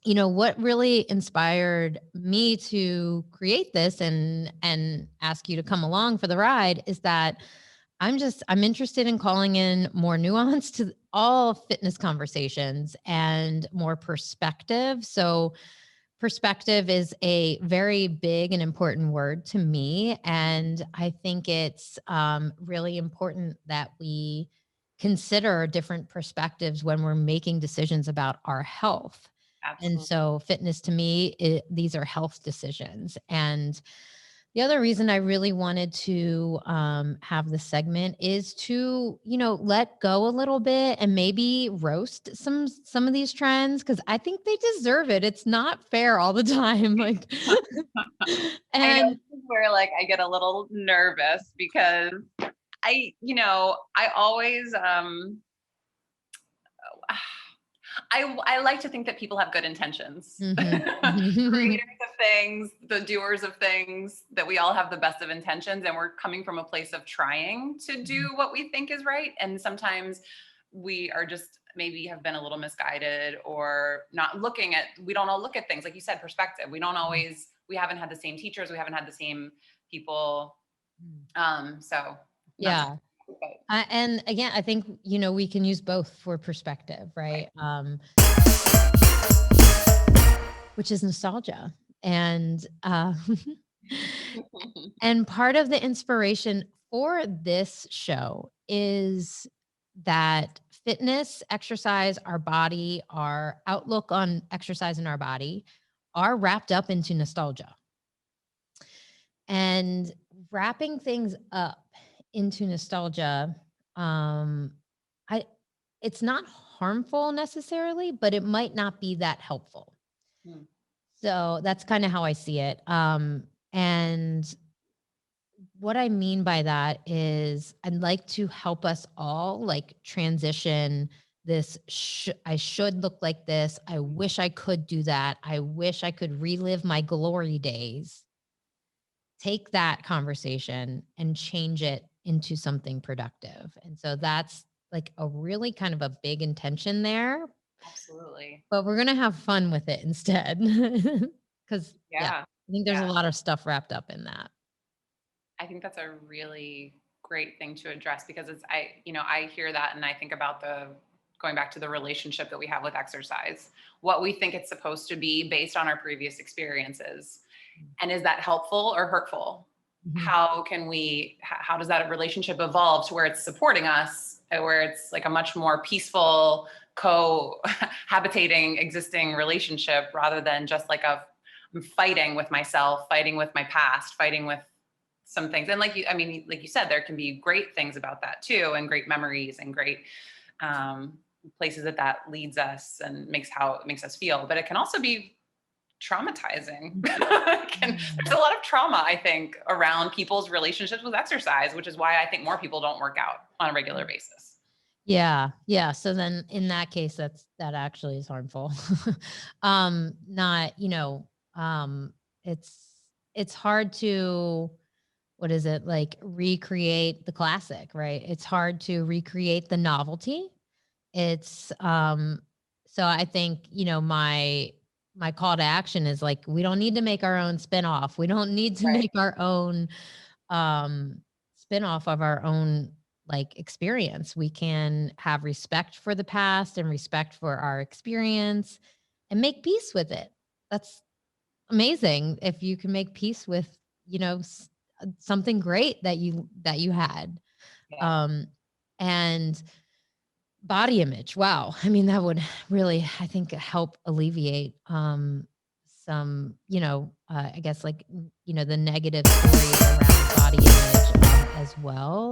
what really inspired me to create this and ask you to come along for the ride is that I'm interested in calling in more nuance to all fitness conversations and more perspective. So perspective is a very big and important word to me. And I think it's really important that we consider different perspectives when we're making decisions about our health. And Absolutely. so, fitness to me, these are health decisions. And the other reason I really wanted to have this segment is to, let go a little bit and maybe roast some of these trends because I think they deserve it. It's not fair all the time, like, I know and this is where like I get a little nervous because I always I like to think that people have good intentions. mhm. Creators of things, the doers of things, that we all have the best of intentions and we're coming from a place of trying to do what we think is right. And sometimes we are just maybe have been a little misguided or not looking at, we don't all look at things, like you said, perspective. We haven't had the same teachers, we haven't had the same people. So not to, Yeah. but And again, I think, we can use both for perspective, right? right. Which is nostalgia. And and part of the inspiration for this show is that fitness, exercise, our body, our outlook on exercise in our body are wrapped up into nostalgia. And wrapping things up into nostalgia, um, I it's not harmful necessarily, but it might not be that helpful. Hmm. So that's kind of how I see it. And what I mean by that is I'd like to help us all like transition this. I should look like this. I wish I could do that. I wish I could relive my glory days. Take that conversation and change it into something productive. And so that's like a really kind of a big intention there, Absolutely. but we're going to have fun with it instead. Cause yeah, Yeah. I think there's a Yeah. lot of stuff wrapped up in that. I think that's a really great thing to address because I hear that and I think about the going back to the relationship that we have with exercise, what we think it's supposed to be based on our previous experiences. And is that helpful or hurtful? Mhm. How does that relationship evolve to where it's supporting us, where it's like a much more peaceful, cohabitating, existing relationship rather than just like I'm fighting with myself, fighting with my past, fighting with some things. And like you said, there can be great things about that too, and great memories and great um, places that leads us and makes it makes us feel. But it can also be traumatizing. There's a lot of trauma, I think, around people's relationships with exercise, which is why I think more people don't work out on a regular basis. Yeah. Yeah. So then in that case, that actually is harmful. Not, it's hard to, what is it, like recreate the classic, right? It's hard to recreate the novelty. It's so I think, my call to action is like we don't need to make our own spin-off. We don't need to Right. make our own spin-off of our own like experience. We can have respect for the past and respect for our experience and make peace with it. That's amazing if you can make peace with, something great that you had. Yeah. Um and body image. Wow. I mean, that would really, I think, help alleviate some, I guess like, the negative stories around body image as well.